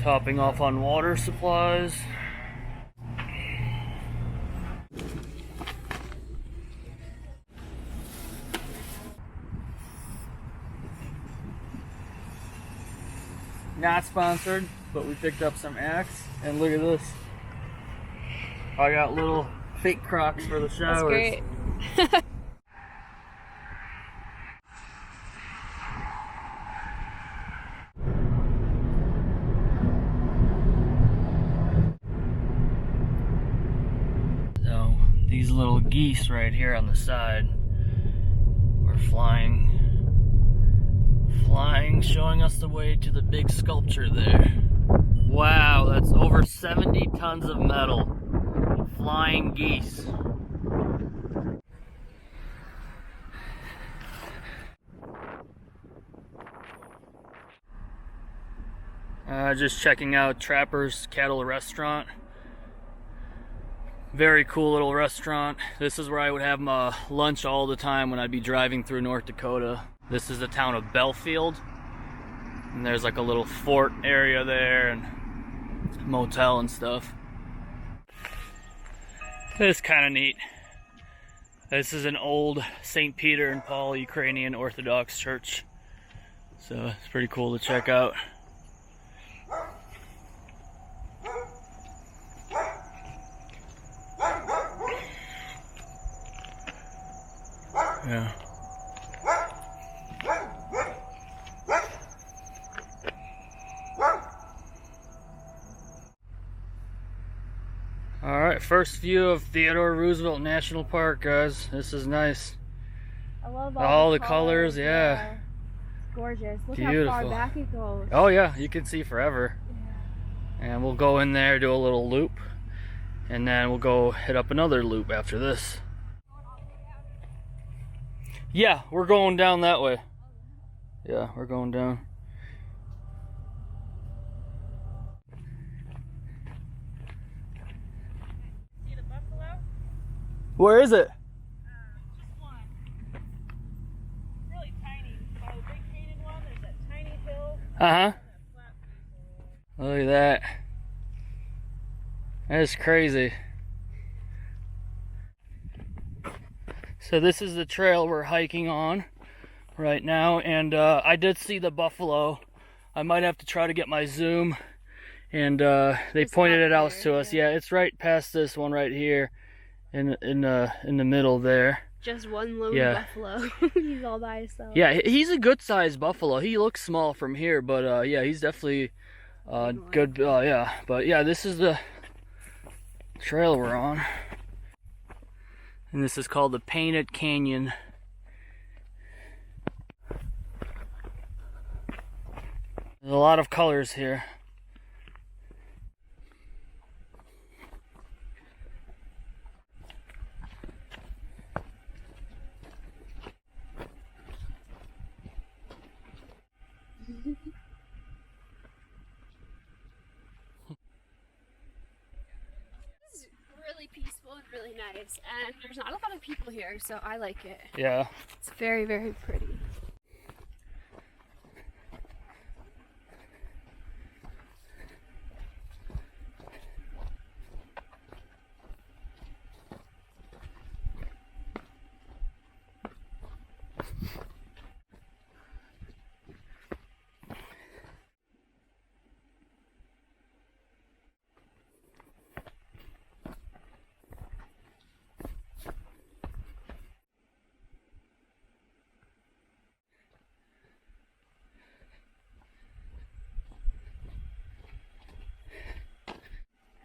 Topping off on water supplies. Not sponsored, but we picked up some axe, and look at this. I got little fake Crocs for the showers. That's great. So these little geese right here on the side were flying, showing us the way to the big sculpture there. Wow, that's over 70 tons of metal. Flying geese. Just checking out Trapper's Cattle Restaurant. Very cool little restaurant. This is where I would have my lunch all the time when I'd be driving through North Dakota. This is the town of Belfield. And there's like a little fort area there and motel and stuff. It's kind of neat. This is an old St. Peter and Paul Ukrainian Orthodox church. So it's pretty cool to check out. Yeah. Alright, first view of Theodore Roosevelt National Park, guys. This is nice. I love all the colors, yeah. It's gorgeous. Look Beautiful. how far back it goes. Oh yeah, you can see forever. Yeah. And we'll go in there, do a little loop, and then we'll go hit up another loop after this. Yeah, we're going down that way. Yeah, we're going down. See the buffalo? Where is it? Just one. Really tiny. By the big painted one, there's that tiny hill. Uh-huh. Look at that. That is crazy. So this is the trail we're hiking on right now, and I did see the buffalo. I might have to try to get my zoom, and they pointed it out to us. Yeah, it's right past this one right here, in the middle there. Just one lone buffalo. He's all by himself. Yeah, he's a good sized buffalo. He looks small from here, but yeah, he's definitely good. Yeah, but yeah, this is the trail we're on. And this is called the Painted Canyon. There's a lot of colors here. Really peaceful and really nice, and there's not a lot of people here, so I like it. Yeah. It's very, very pretty.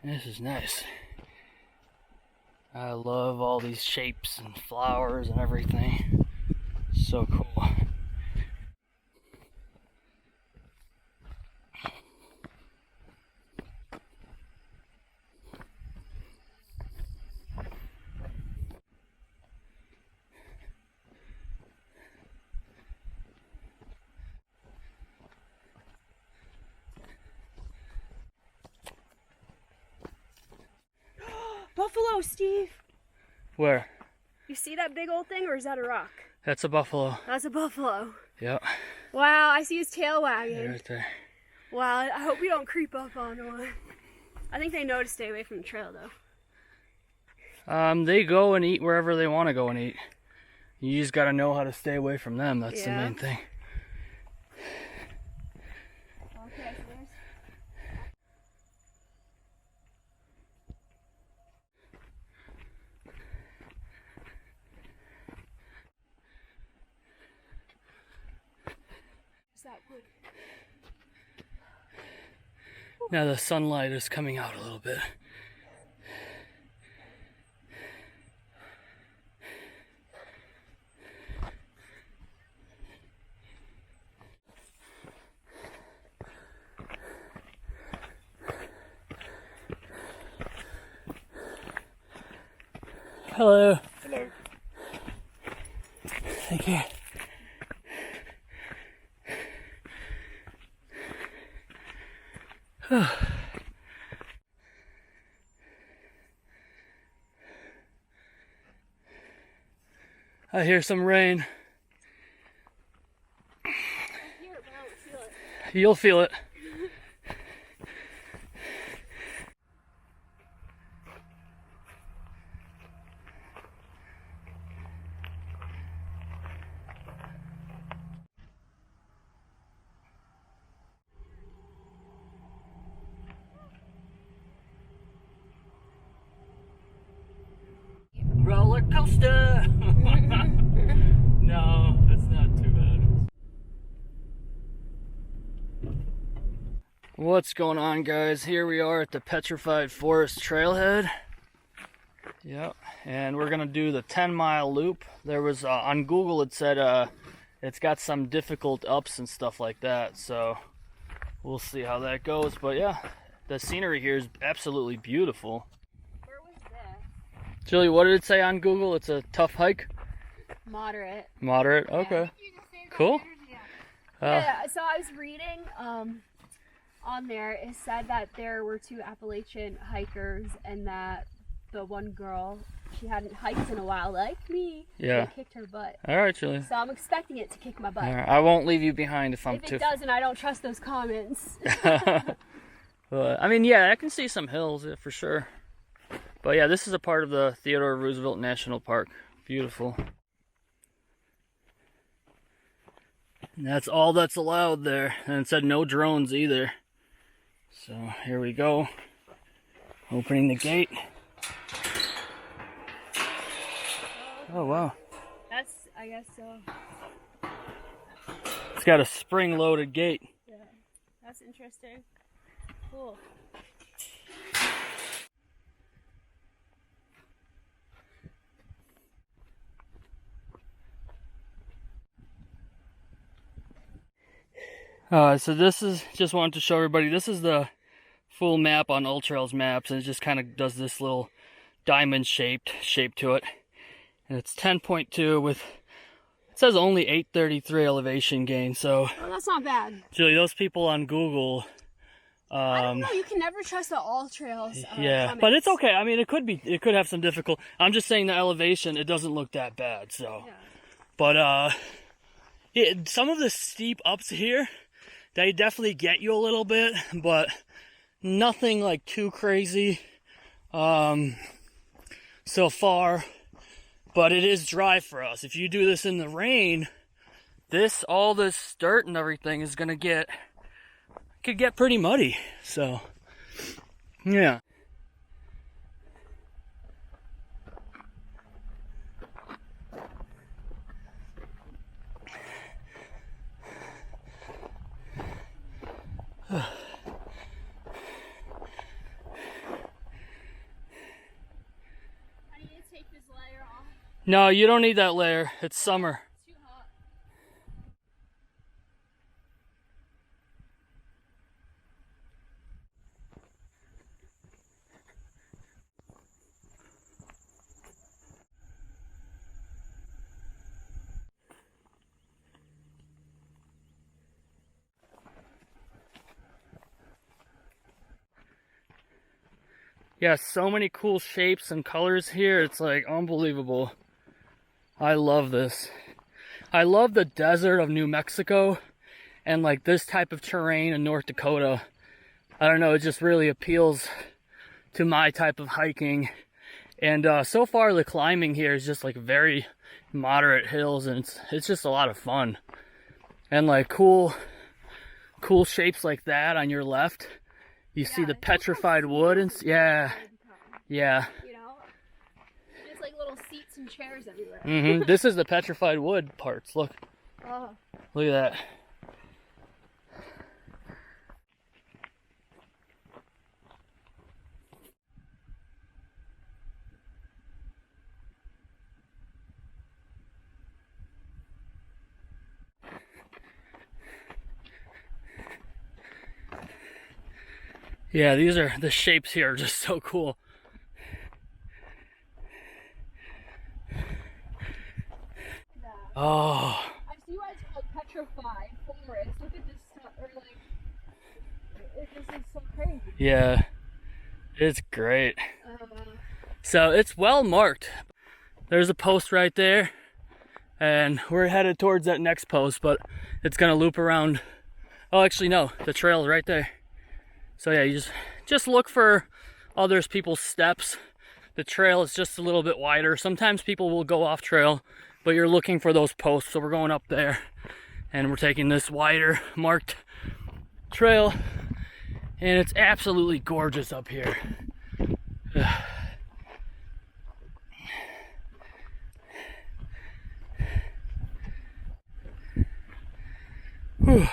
This is nice. I love all these shapes and flowers and everything. So cool. Buffalo, Steve! Where? You see that big old thing, or is that a rock? That's a buffalo. That's a buffalo. Yep. Wow, I see his tail wagging. Right there. Well, I hope we don't creep up on one. I think they know to stay away from the trail, though. They go and eat wherever they want to go and eat. You just got to know how to stay away from them. That's the main thing. Okay, so there's... that wood. Now the sunlight is coming out a little bit. Hello. Hello. Thank you. I hear some rain. I hear it, but I don't feel it. You'll feel it. Roller coaster! No, that's not too bad. What's going on, guys? Here we are at the Petrified Forest Trailhead. Yep, and we're gonna do the 10-mile loop. There was, on Google it said it's got some difficult ups and stuff like that, so we'll see how that goes. But yeah, the scenery here is absolutely beautiful. Julie, what did it say on Google? It's a tough hike? Moderate. Moderate? Okay. Cool. Yeah, so I was reading on there, it said that there were 2 Appalachian hikers and that the one girl, she hadn't hiked in a while like me. Yeah. It kicked her butt. All right, Julie. So I'm expecting it to kick my butt. All right. I won't leave you behind if I'm If it doesn't, I don't trust those comments. I mean, yeah, I can see some hills for sure. But yeah, this is a part of the Theodore Roosevelt National Park. Beautiful. And that's all that's allowed there. And it said no drones either. So here we go. Opening the gate. Oh, wow. That's, I guess so. It's got a spring-loaded gate. Yeah, that's interesting. Cool. So this is, just wanted to show everybody, this is the full map on Ultrails Maps, and it just kind of does this little diamond shape to it. And it's 10.2 with, it says only 833 elevation gain, so. Oh, that's not bad. Julie, those people on Google. I don't know, you can never trust the Ultrails yeah, comments. but it's okay. I mean, it could have some difficult, I'm just saying the elevation, it doesn't look that bad, so. Yeah. But, some of the steep ups here, they definitely get you a little bit, but nothing like too crazy so far. But it is dry for us. If you do this in the rain, all this dirt and everything is gonna could get pretty muddy. So, yeah. No, you don't need that layer. It's summer. It's too hot. Yeah, so many cool shapes and colors here. It's like unbelievable. I love this. I love the desert of New Mexico And like this type of terrain in North Dakota, I don't know, it just really appeals to my type of hiking. And so far the climbing here is just like very moderate hills, and it's just a lot of fun. And like cool shapes like that on your left. You see the petrified wood and yeah. You know, just like little seats and chairs everywhere. This is the petrified wood parts. Look. Oh. Look at that. Yeah, the shapes here are just so cool. Oh. I see why it's called Petrified Forest. Look at this stuff, or like, this is so crazy. Yeah, it's great. So it's well marked. There's a post right there, and we're headed towards that next post, but it's gonna loop around. Oh, actually no, the trail's right there. So yeah, you just look for others people's steps. The trail is just a little bit wider. Sometimes people will go off trail, but you're looking for those posts. So we're going up there, and we're taking this wider marked trail, and it's absolutely gorgeous up here. Whew.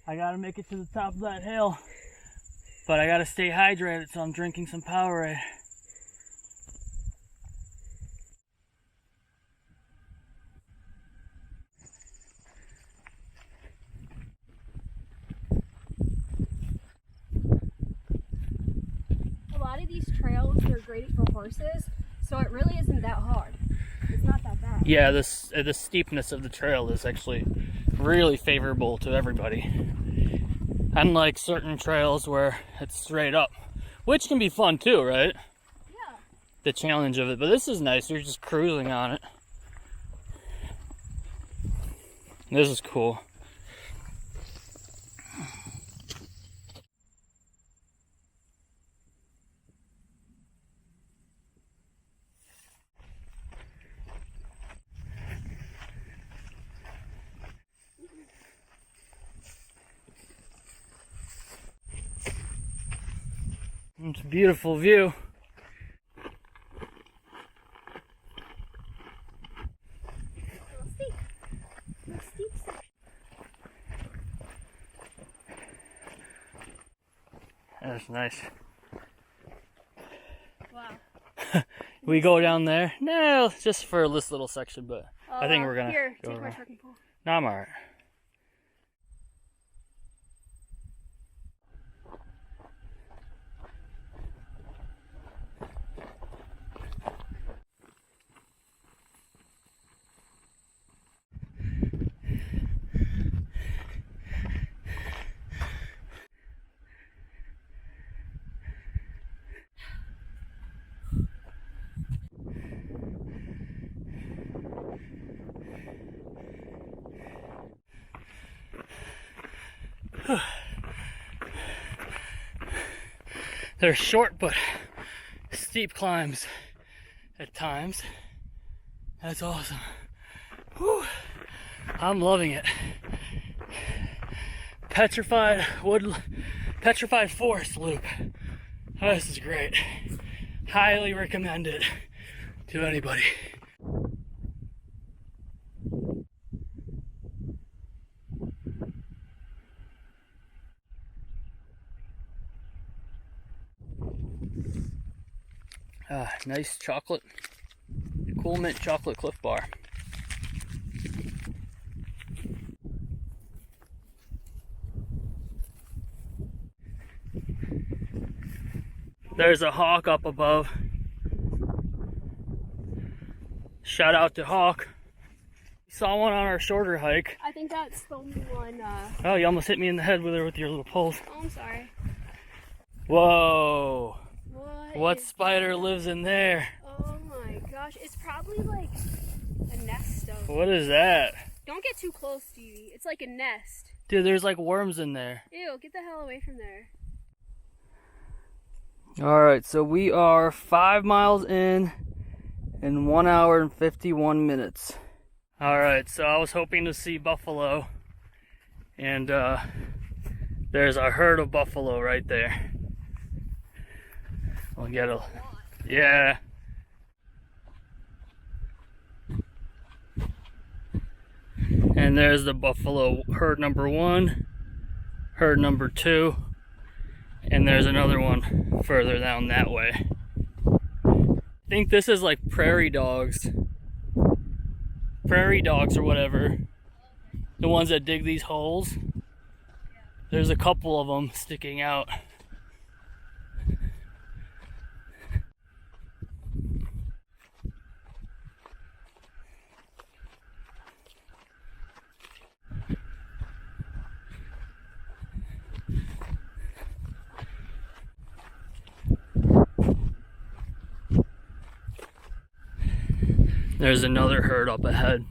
I gotta make it to the top of that hill, but I gotta stay hydrated, so I'm drinking some Powerade. A lot of these trails, they're graded for horses, so it really isn't that hard. It's not that bad. Yeah, the steepness of the trail is actually really favorable to everybody. Unlike certain trails where it's straight up, which can be fun too, right? Yeah. The challenge of it, but this is nice. You're just cruising on it. This is cool. It's a beautiful view. Steep section. That's nice. Wow. We go down there? No, just for this little section, but I think we're gonna Here, go take my around. trekking pole. No, I'm alright. They're short but steep climbs at times. That's awesome. Whew. I'm loving it. Petrified forest loop. Oh, this is great. Highly recommend it to anybody. Nice chocolate, cool mint chocolate Cliff Bar. There's a hawk up above. Shout out to Hawk. Saw one on our shorter hike. I think that's the only one. Oh, you almost hit me in the head with your little poles. Oh, I'm sorry. Whoa. What is spider that? lives in there? Oh my gosh. It's probably like a nest of... What is that? Don't get too close, Stevie. It's like a nest. Dude, there's like worms in there. Ew, get the hell away from there. Alright, so we are 5 miles in 1 hour and 51 minutes. Alright, so I was hoping to see buffalo. And there's a herd of buffalo right there. We'll get a... Yeah. And there's the buffalo herd number 1, herd number 2, and there's another one further down that way. I think this is like prairie dogs. Prairie dogs or whatever. The ones that dig these holes. There's a couple of them sticking out. There's another herd up ahead.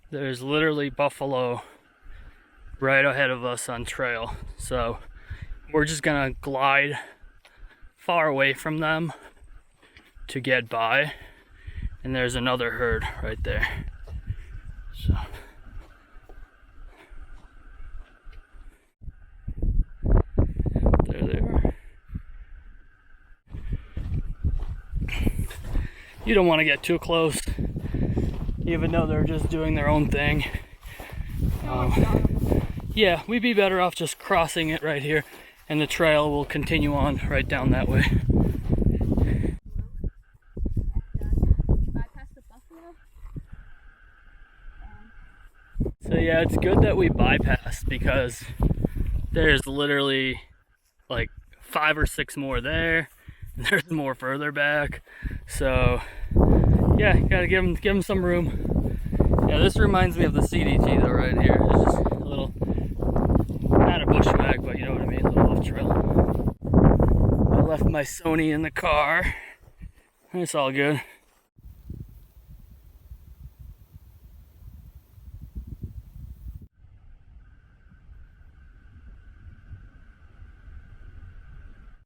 There's literally buffalo right ahead of us on trail. So we're just gonna glide far away from them to get by. And there's another herd right there. So there they are. You don't want to get too close, even though they're just doing their own thing. Yeah, we'd be better off just crossing it right here, and the trail will continue on right down that way. So yeah, it's good that we bypassed because there's literally like 5 or 6 more there. There's more further back. So yeah, gotta give them some room. Yeah, this reminds me of the CDT though right here. It's just a little, not a bushwhack, but you know what I mean, a little off trail. I left my Sony in the car. It's all good.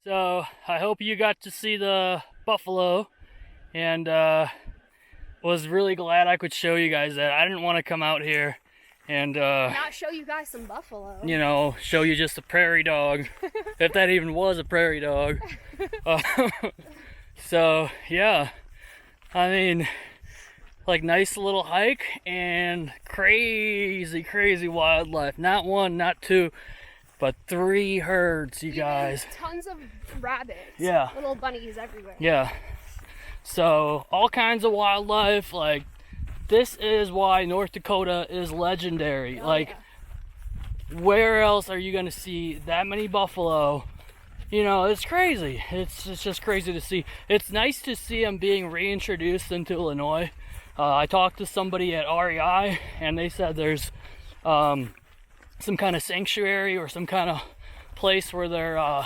So I hope you got to see the buffalo, and was really glad I could show you guys that. I didn't want to come out here and not show you guys some buffalo. You know, show you just a prairie dog, if that even was a prairie dog. So yeah, I mean, like nice little hike and crazy wildlife. Not 1, not 2. But 3 herds, you guys. Tons of rabbits. Yeah. Little bunnies everywhere. Yeah. So, all kinds of wildlife. Like, this is why North Dakota is legendary. Oh, like, yeah. Where else are you going to see that many buffalo? You know, it's crazy. It's just crazy to see. It's nice to see them being reintroduced into Illinois. I talked to somebody at REI, and they said there's... some kind of sanctuary or some kind of place where they're,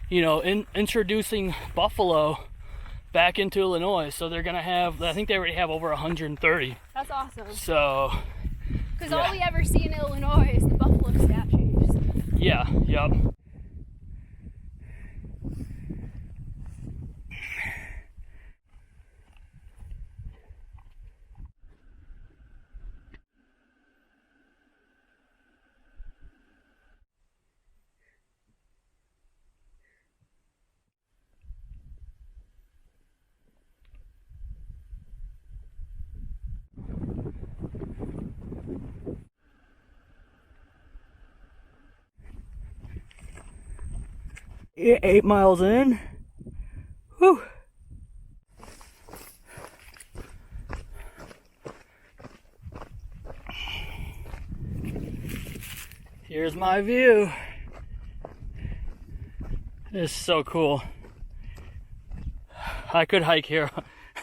you know, introducing buffalo back into Illinois. So they're gonna have, I think they already have over 130. That's awesome. So, because all we ever see in Illinois is the buffalo statues. Yeah, yep. Eight miles in. Whew. Here's my view. It's so cool. I could hike here.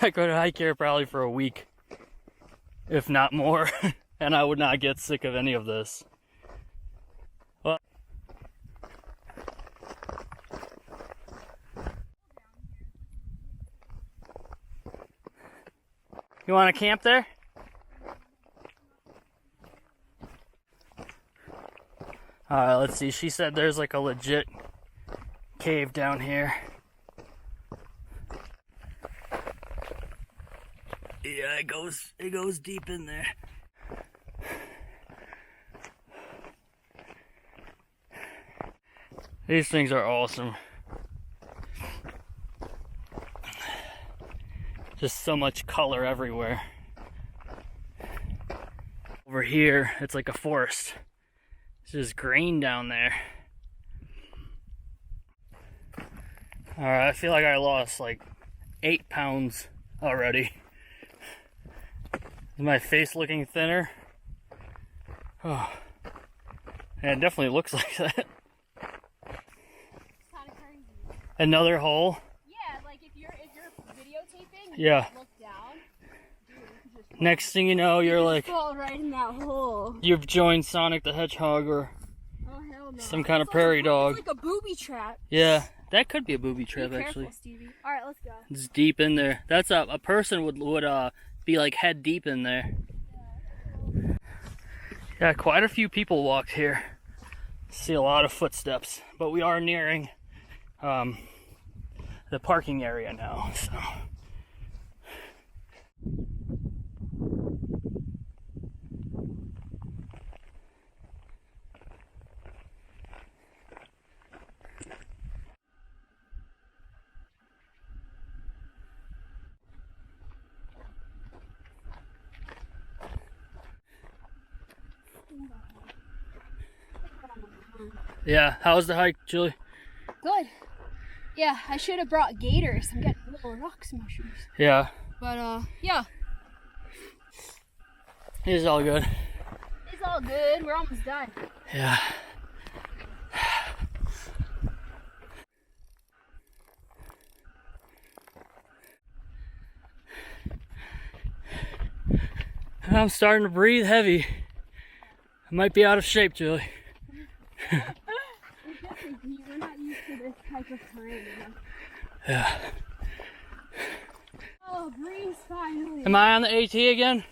I could hike here probably for a week, if not more, and I would not get sick of any of this. Well, You want to camp there? Alright, let's see. She said there's like a legit cave down here. Yeah, it goes deep in there. These things are awesome. Just so much color everywhere. Over here, it's like a forest. It's just green down there. Alright, I feel like I lost like 8 pounds already. Is my face looking thinner? Oh. Yeah, it definitely looks like that. Kind of crazy. Another hole? Yeah, like if you're videotaping, yeah. Look down. Dude, you could just Next thing you know, you're like fall right in that hole. you've joined Sonic the Hedgehog or Hell no. some kind of prairie dog. It's like a booby trap. Yeah, that could be a booby Be trap careful, actually. Stevie. All right, let's go. It's deep in there. That's a person would be like head deep in there. Yeah, quite a few people walked here. See a lot of footsteps, but we are nearing the parking area now. So. Yeah, how was the hike, Julie? Good. Yeah, I should have brought gators. I'm getting little rock smushers. Yeah. But yeah. It's all good. It's all good. We're almost done. Yeah. I'm starting to breathe heavy. I might be out of shape, Julie. We're not used to this type of terrain. Yeah. Oh, breeze finally. Am I on the AT again?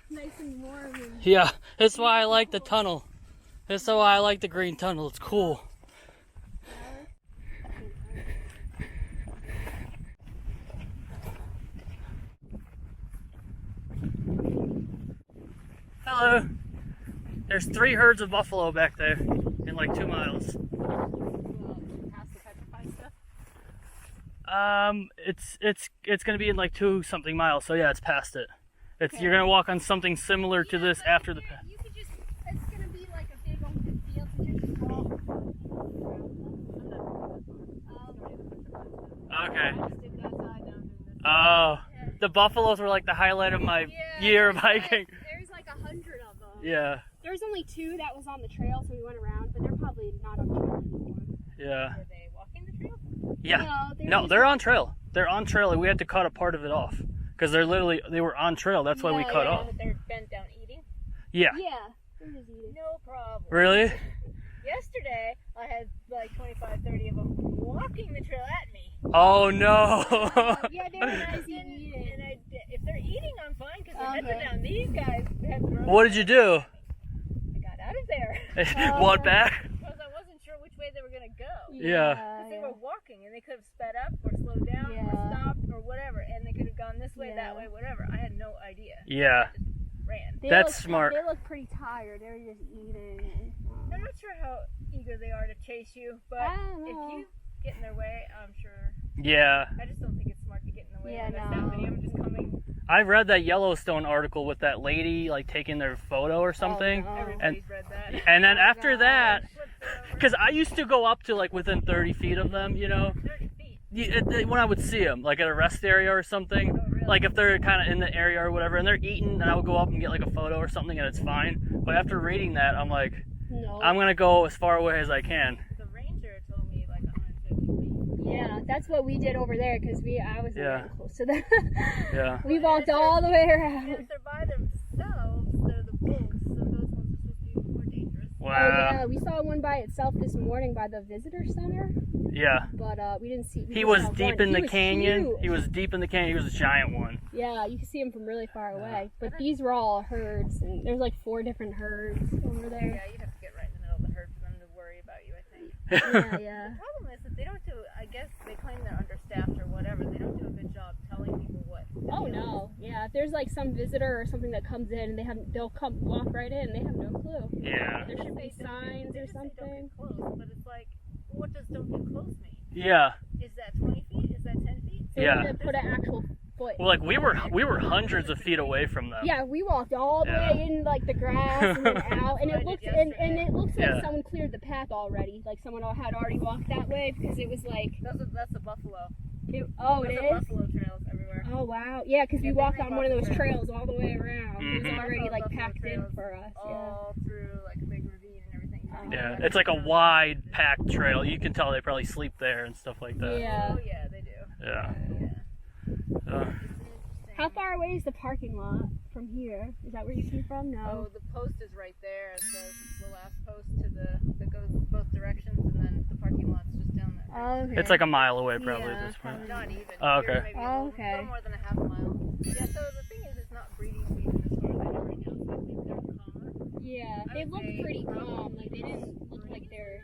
Nice and warm. And Yeah, that's why I like the tunnel. That's why I like the green tunnel. It's cool. Hello. There's 3 herds of buffalo back there in like 2 miles. past the Petrified stuff. It's gonna be in like 2 something miles. So yeah, it's past it. It's Okay. You're gonna walk on something similar to this after the. You could just. It's gonna be like a big open field to just walk. Okay. Oh, the buffaloes were like the highlight of my year of hiking. There's like 100 of them. Yeah. There's only 2 that was on the trail, so we went around, but they're probably not on the trail anymore. Yeah. Were they walking the trail? Yeah. No, They're on trail. They're on trail, and we had to cut a part of it off because they were on trail. That's why we cut off. They're bent down eating? Yeah. Yeah. They're just eating. No problem. Really? Yesterday, I had like 25, 30 of them walking the trail at me. Oh no. Yeah, they were nice eating. And if they're eating, I'm fine because they're Okay. bent down. These guys had thrown. What did you do? I got out of there Walk back? because I wasn't sure which way they were going to go. Yeah. Because they were walking and they could have sped up or slowed down or stopped or whatever, and they could have gone this way, that way, whatever. I had no idea. Yeah. I just ran. That's smart. They look pretty tired. They were just eating. I'm not sure how eager they are to chase you, but I don't if know. you get in their way, I'm sure. Yeah. I just don't think it's smart to get in the way Yeah, when there's no. that many of them just coming. I read that Yellowstone article with that lady like taking their photo or something. Oh, no. Everybody's read that. And then after that, Whatsoever. because I used to go up to like within 30 feet of them, you know, 30 feet. when I would see them, like at a rest area or something, Oh, really? like if they're kind of in the area or whatever, and they're eating, and I would go up and get like a photo or something, and it's fine. But after reading that, I'm like, No. I'm gonna go as far away as I can. The ranger told me like 150 feet. Yeah, that's what we did over there because I was Yeah. close to them. Yeah. We walked all the way And around. if they're by themselves, they're the bulls, so those ones are supposed to be more dangerous. Wow. Oh yeah, we saw one by itself this morning by the visitor center, Yeah. but we didn't see. He was saw deep one. in He the was canyon. huge. He was deep in the canyon. He was a giant one. Yeah, you can see him from really far away. But these were all herds, and there's like 4 different herds over there. Yeah, you'd have to get right in the middle of the herd for them to worry about you, I think. Yeah. The problem is that they don't do, I guess they claim they're understaffed or whatever, they don't do a good job telling people what. Oh no, yeah. If there's like some visitor or something that comes in, they'll come walk right in. They have no clue. Yeah. There should be signs or They just say don't something. get close, but it's like, what does don't get close mean? Yeah. Is that 20 feet? Is that 10 feet? So Yeah. you have to put an actual foot. Well, like we were hundreds of feet away from them. Yeah, we walked all the way in like the grass and then out, and it looks like Yeah. someone cleared the path already. Like someone had already walked that way because it was like. That's a buffalo. It Those is. are buffalo trails everywhere. Oh wow, yeah, because we Yeah, they walked on one of rebuffed those the trails all the way around. It was Mhm. already like Buffalo packed in trails for us. Yeah. all through like a big ravine and everything. Yeah. It's like a wide packed trail. You can tell they probably sleep there and stuff like that. Yeah. Oh yeah, they do. Yeah. Yeah. Uh, It's an interesting. How far away is the parking lot from here? Is that where you came from? No. Oh, the post is right there. It's the last post to that goes both directions, and then the parking lot's just down there. Oh, okay. it's like a mile away probably Yeah, at this point. Not even. Oh, okay. Here, maybe Oh, a okay. little more than a half mile. Yeah. So the thing is, it's not breeding season as far as I know right now. So I think they're calmer. Yeah, I they would looked say pretty calm. probably Like they didn't look like they're.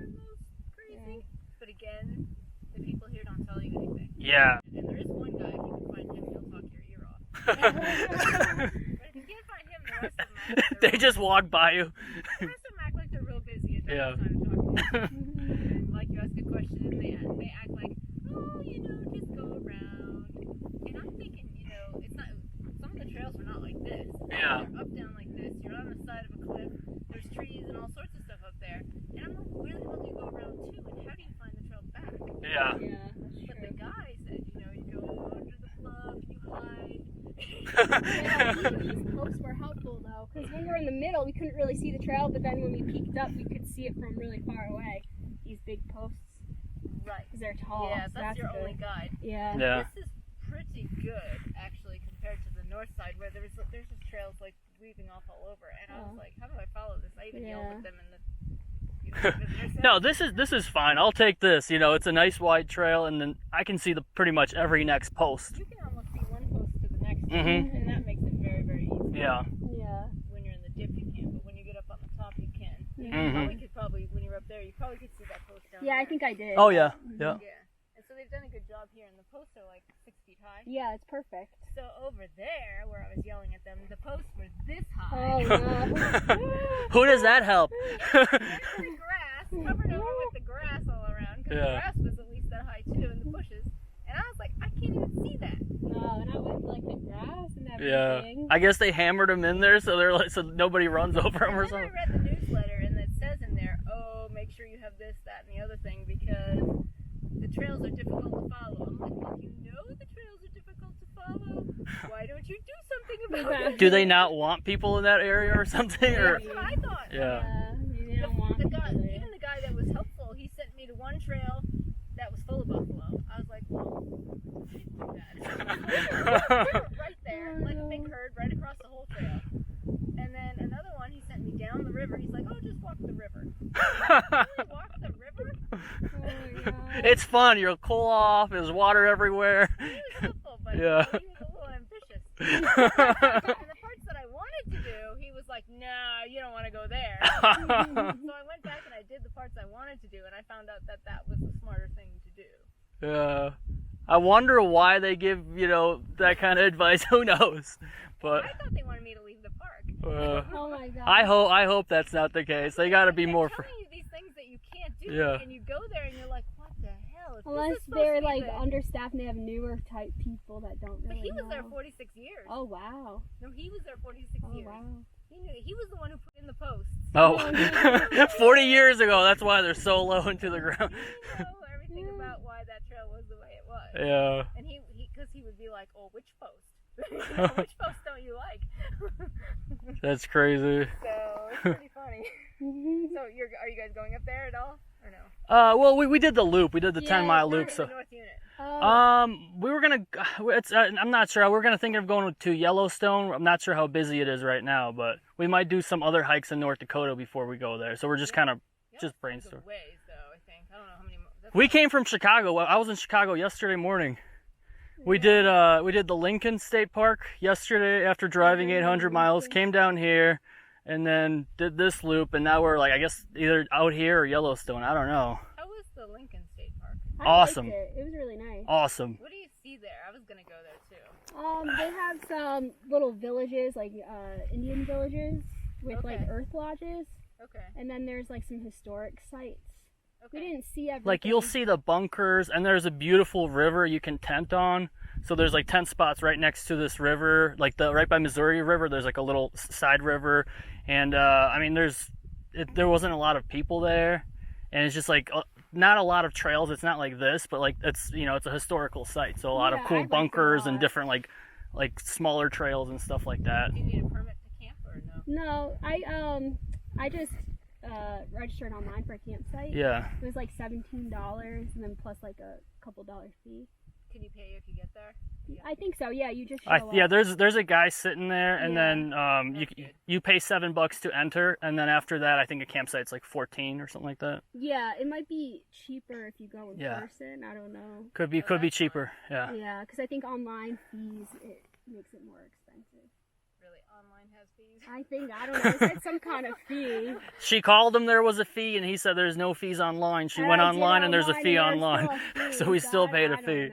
crazy. But again, the people here don't tell you anything. Yeah. And there is one guy, if you can find him, he'll talk your ear off. But if you can't find him, the rest of them act like They just walk by you. the rest of them act like they're real busy and don't Yeah. have time to talk to you. And like you ask a question and they act like, oh, just go around. And I'm thinking, it's not, some of the trails are not like this. Yeah. They're up, down like this. You're on the side of a cliff. There's trees and all sorts of stuff up there. And I'm like, where the hell do you go around to? And how do you find the trail back? Yeah. Yeah, that's But the true. guy said, you go under the bluff, you hide. Yeah, these posts were helpful though, because when we were in the middle, we couldn't really see the trail, but then when we peeked up, we could see it from really far away. These big posts, Right. because they're tall. Yeah, so that's your good. only guide. Yeah. Yeah. This is pretty good, actually, compared to the north side, where there's just trails like weaving off all over. And I was Oh. like, how do I follow this? I even yelled Yeah. at them in the visitor center. No, this is fine. I'll take this. It's a nice wide trail, and then I can see pretty much every next post. You can almost see one post to the next, Mhm. and that makes it very, very easy. Yeah. Yeah. When you're in the dip, you can't, but when you get up on the top, you can. You Mhm. could probably, when you're up there, you probably could see that post down Yeah, there. I think I did. Oh yeah. Yeah. Yeah. And so they've done a good job here, and the posts are like 6 feet high. Yeah, it's perfect. So over there, where I was yelling at them, the posts were this Oh high. no. Who does that help? There's the grass, covered over with the grass all around, because the Yeah. grass was at least that high too, and the bushes. And I was like, I can't even see that. No, not with like the grass and Yeah. everything. I guess they hammered them in there so they're like so nobody runs over them or And then I something. read the newsletter, and it says in there, oh, make sure you have this, that, and the other thing, because the trails are difficult to follow. I'm like, well, you know the trails are difficult to follow. Why don't you do something about it? Do they not want people in that area or something? Or That's what I thought. yeah. Maybe they don't want The guy, people there. even the guy that was helpful, he sent me to one trail that was full of buffalo. I was like, well, we didn't do that. We were right there, like a big herd, right across the whole trail. And then another one, he sent me down the river. He's like, oh, just walk the river. Really, walk the river? Oh my god. It's fun. You'll cool off. There's water everywhere. He was helpful, but Yeah. he was a little ambitious. And the parts that I wanted to do, he was like, nah, you don't want to go there. So I went back and I did the parts I wanted to do, and I found out that that was the smarter thing to do. Yeah. I wonder why they give, that kind of advice. Who knows? But I thought they wanted me to leave the park. Oh my god. I hope that's not the case. They got to be They're more. telling you these things that you can't do, Yeah. and you go there and you're like, what the hell? If this Unless is supposed they're to be like the- understaffed and they have newer type people that don't But really he was know. there 46 years. Oh wow. No, he was there 46 Oh years. wow. He knew. He was the one who put in the posts. Oh, 40 years ago. That's why they're so low into the ground. He knew everything about why that trail was the way it was. Yeah. And because he would be like, oh, which post? Which post don't you like? That's crazy. So it's pretty funny. So are you guys going up there at all or no? Well, we did the loop. We did the Yeah, 10-mile You're loop. in So the North Unit. We were gonna. I'm not sure. We're gonna think of going to Yellowstone. I'm not sure how busy it is right now, but we might do some other hikes in North Dakota before we go there. So we're just kind of just brainstorming. Ways though, I think. I don't know how many. We came from Chicago. I was in Chicago yesterday morning. We did the Lincoln State Park yesterday after driving 800 miles. Came down here, and then did this loop, and now we're like, I guess either out here or Yellowstone. I don't know. How was the Lincoln State Park? Awesome. It was really nice. Awesome. What do you see there? I was gonna go there too. They have some little villages, like Indian villages with like earth lodges. Okay. And then there's like some historic sites. Okay. We didn't see everything. Like you'll see the bunkers, and there's a beautiful river you can tent on. So there's like tent spots right next to this river, like right by Missouri River. There's like a little side river, and I mean there wasn't a lot of people there, and it's just like not a lot of trails. It's not like this, but like it's it's a historical site, so a lot of cool bunkers and different like smaller trails and stuff like that. Do you need a permit to camp or no? No, I just registered online for a campsite. Yeah. It was like $17 and then plus like a couple dollar fee. Can you pay if you get there? Yeah. I think so. Yeah, you just show up. Yeah, there's a guy sitting there, and then you pay $7 to enter, and then after that, I think a campsite's like 14 or something like that. Yeah, it might be cheaper if you go in person. I don't know. Could be cheaper. Yeah. Yeah, because I think online fees it makes it more expensive. Really, online has fees? I think I don't know. It said some kind of fee. She called him. There was a fee, and he said there's no fees online. She went online, and there's a fee online, so we still paid a fee.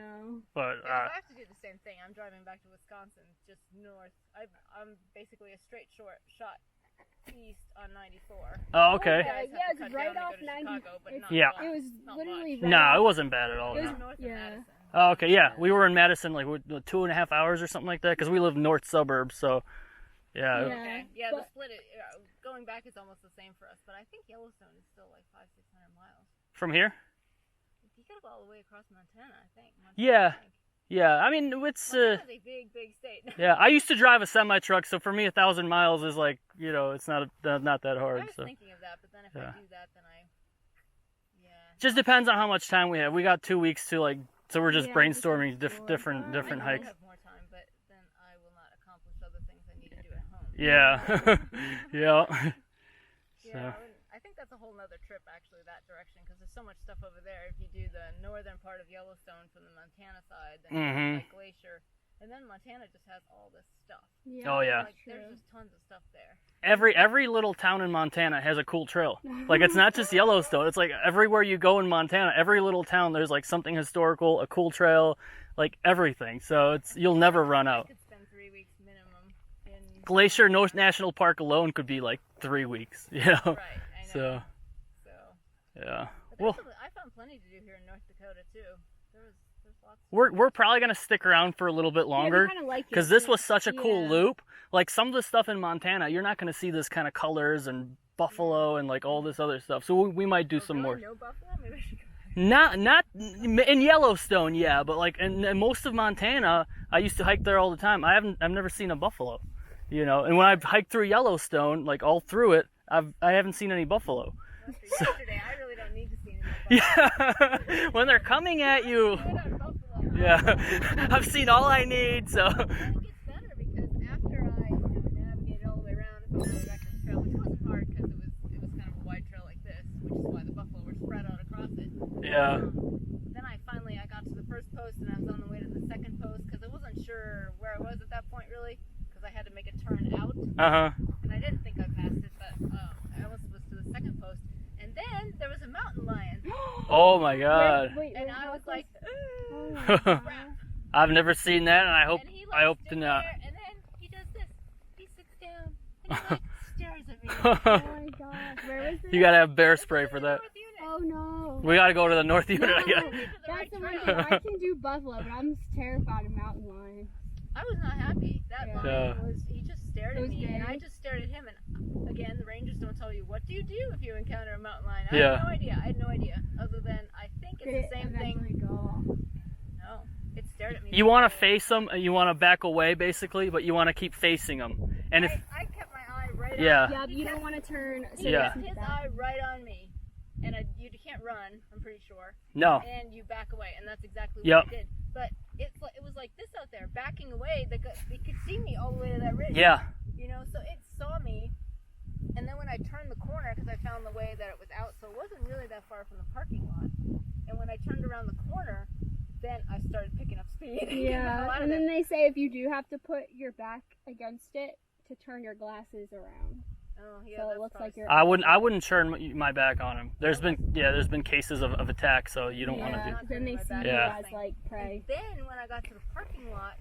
But I have to do the same thing. I'm driving back to Wisconsin, just north. I'm basically a straight shot east on 94. Oh, okay. Yeah, it's right off 90. Yeah. It was literally right No, it wasn't bad at all. It was, No. North of Madison. Oh, okay, yeah. We were in Madison like 2.5 hours or something like that, because we live north suburbs, so yeah. Okay. Yeah, the split, going back is almost the same for us, but I think Yellowstone is still like 500-600 miles. From here? You gotta go all the way across Montana, I think. Yeah. I mean, it's Montana's a big state. Yeah, I used to drive a semi truck, so for me 1,000 miles is like it's not that hard. I was so. thinking of that, but then if I do that, then Just depends on how much time we have. We got 2 weeks to so we're just brainstorming different I hikes. have more time, but then I will not accomplish other things I need to do at home. Yeah. Yeah, I think that's a whole nother trip, actually, that direction, because there's so much stuff over there. If you do the northern part of Yellowstone from the Montana side, then like Glacier, and then Montana just has all this stuff. Yeah. Oh yeah. Like, there's just tons of stuff there. Every little town in Montana has a cool trail. Like it's not just Yellowstone. It's like everywhere you go in Montana, every little town there's like something historical, a cool trail, like everything. So you'll never run out. I could spend 3 weeks minimum in Glacier National Park alone could be like 3 weeks. Right, I know. So yeah. But Well, I found plenty to do here in North Dakota too. There's lots. we're probably gonna stick around for a little bit longer because this was such a cool loop. Like some of the stuff in Montana, you're not gonna see this kind of colors and buffalo and like all this other stuff. So we might do some more. No buffalo? Maybe I should go. Not in Yellowstone, yeah, but like in most of Montana, I used to hike there all the time. I've never seen a buffalo, and when I've hiked through Yellowstone, like all through it, I haven't seen any buffalo. Yesterday, I really don't need to see any buffalo. Yeah, when they're coming at you. Yeah, I've seen all I need, so. I think it's better because after I navigated all the way around and found my back to the trail, which wasn't hard because it was kind of a wide trail like this, which is why the buffalo were spread out across it. Yeah. Then I got to the first post and I was on the way to the second post because I wasn't sure where I was at that point really because I had to make a turn out. And I didn't think I passed it, but I was to the second post. And then there was a mountain lion. Oh my God. And I was like, ooh, Oh, crap. I've never seen that, and I hope And he, to not. there, and then he does this. He sits down and he stares at me. Oh my gosh. Where was it? You gotta have bear spray for that. Oh no. We gotta go to the North Unit, I guess. That's the one thing. I can do buffalo, but I'm terrified of mountain lions. I was not happy. That lion he just stared at me, big. and I just stared at him. And again, the rangers don't tell you what do you do if you encounter a mountain lion. I had no idea. Other than I think it's the same thing. No, it stared at me. You want to face them, you want to back away, basically, but you want to keep facing them. And if I kept my eye right on Yeah, you don't want to turn. He kept his eye right on me, and you can't can't run, I'm pretty sure. No. And you back away, and that's exactly what Yep. I did. But it was like this out there, backing away. They could see me all the way to that ridge. Yeah. You know, so it saw me. And then when I turned the corner, because I found the way that it was out, so it wasn't really that far from the parking lot. And when I turned around the corner, then I started picking up speed. Yeah, and then they say if you do have to put your back against it to turn your glasses around. Oh, yeah, So it looks like you're. I wouldn't turn my back on him. There's been cases of attack, so you don't want to do. Then they see you Yeah. as like prey. And then when I got to the parking lot,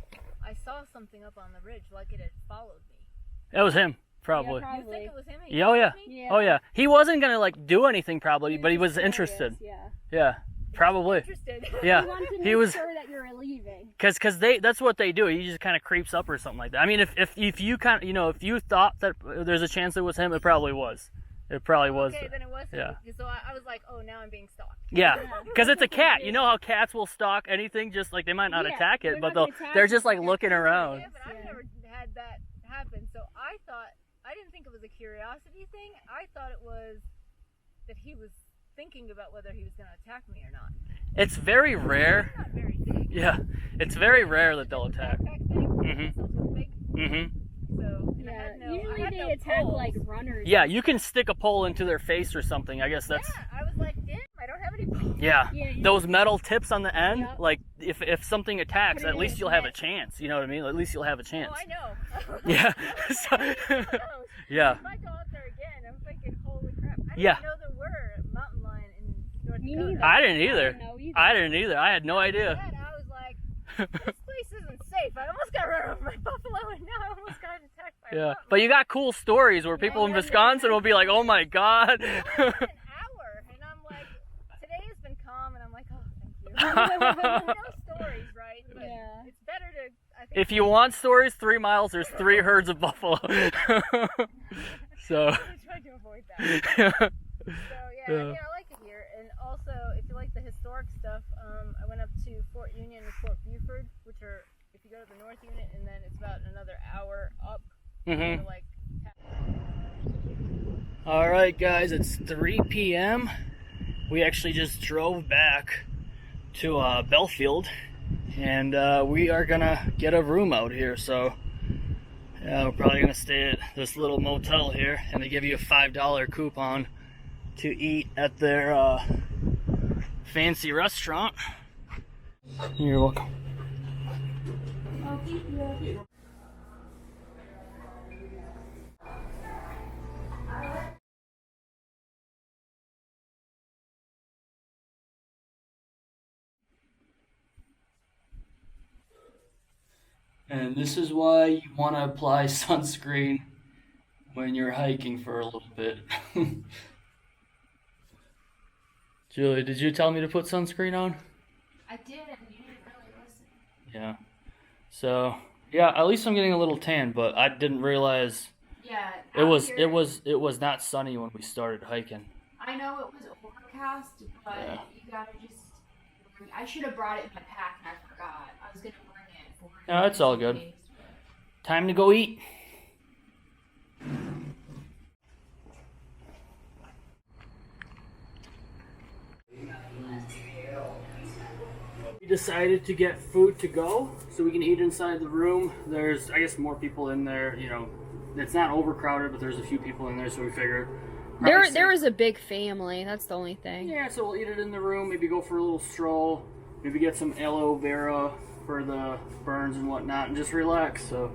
I saw something up on the ridge, like it had followed me. It was him, probably. Yeah, You think it was him? Yeah, oh yeah. Yeah. Oh yeah. He wasn't gonna like do anything probably, but he was curious, interested. Yeah. Yeah, probably. Interested. Yeah. He wanted to He make was. sure that you're leaving. Cause that's what they do. He just kind of creeps up or something like that. I mean, if you kind of, if you thought that there's a chance it was him, it probably was. It probably was. Okay, then it was him. Yeah. So I was like, oh, now I'm being stalked. Yeah, because it's a cat. You know how cats will stalk anything, just like they might not Yeah, attack they're it, but not gonna attack they're it. just like looking around. Yeah, but I've never had that happen. So I didn't think it was a curiosity thing. I thought it was that he was thinking about whether he was going to attack me or not. It's very rare. They're not very big. Yeah, it's very rare that they'll attack. Backpack thing. Mhm. So big. Mhm. So and I Yeah. had no. I Usually had they no attack poles. like runners. Yeah, you can stick a pole into their face or something. I guess that's. Yeah, I was like, damn, I don't have any poles. Yeah, Yeah, those metal tips on the end. Yep. Like if something attacks, Put it at in least his you'll have a neck. chance. You know what I mean? At least you'll have a chance. Oh, I know. Yeah. So- yeah. If I go out there again, I'm thinking, holy crap. I Yeah. didn't know there were a mountain lion in North Me Dakota. neither. I didn't either. know either. I didn't either. I had no idea. And I was like, this place isn't safe. I almost got run over by buffalo, and now I almost got attacked by a Yeah, mountain but you got cool stories where people in Yeah. Wisconsin will be like, "Oh my God." lion. It was an hour, and I'm like, today has been calm, and I'm like, oh, thank you. No stories, right? But Yeah. it's better to, I think. If you want stories, 3 miles, there's 3 herds of buffalo. So. I try to avoid that. So yeah, Yeah. I like it here. And also, if you like the historic stuff, I went up to Fort Union and Fort Buford, which are, if you go to the North Unit, and then it's about another hour up. Mhm. To like. All right, guys, it's 3 p.m. We actually just drove back to Belfield, and we are gonna get a room out here. So we're probably gonna stay at this little motel here, and they give you a $5 coupon to eat at their fancy restaurant. You're welcome. And this is why you want to apply sunscreen when you're hiking for a little bit. Julie, did you tell me to put sunscreen on? I did, and you didn't really listen. Yeah. So, yeah, at least I'm getting a little tan, but I didn't realize Yeah. it was not sunny when we started hiking. I know it was overcast, but Yeah. you gotta just. I should have brought it in my pack, and I forgot. I was gonna bring it for. No, it's all good. Time to go eat. We decided to get food to go so we can eat inside the room. There's, I guess, more people in there. It's not overcrowded, but there's a few people in there, so we figured. There was a big family. That's the only thing. Yeah, so we'll eat it in the room. Maybe go for a little stroll. Maybe get some aloe vera for the burns and whatnot, and just relax. So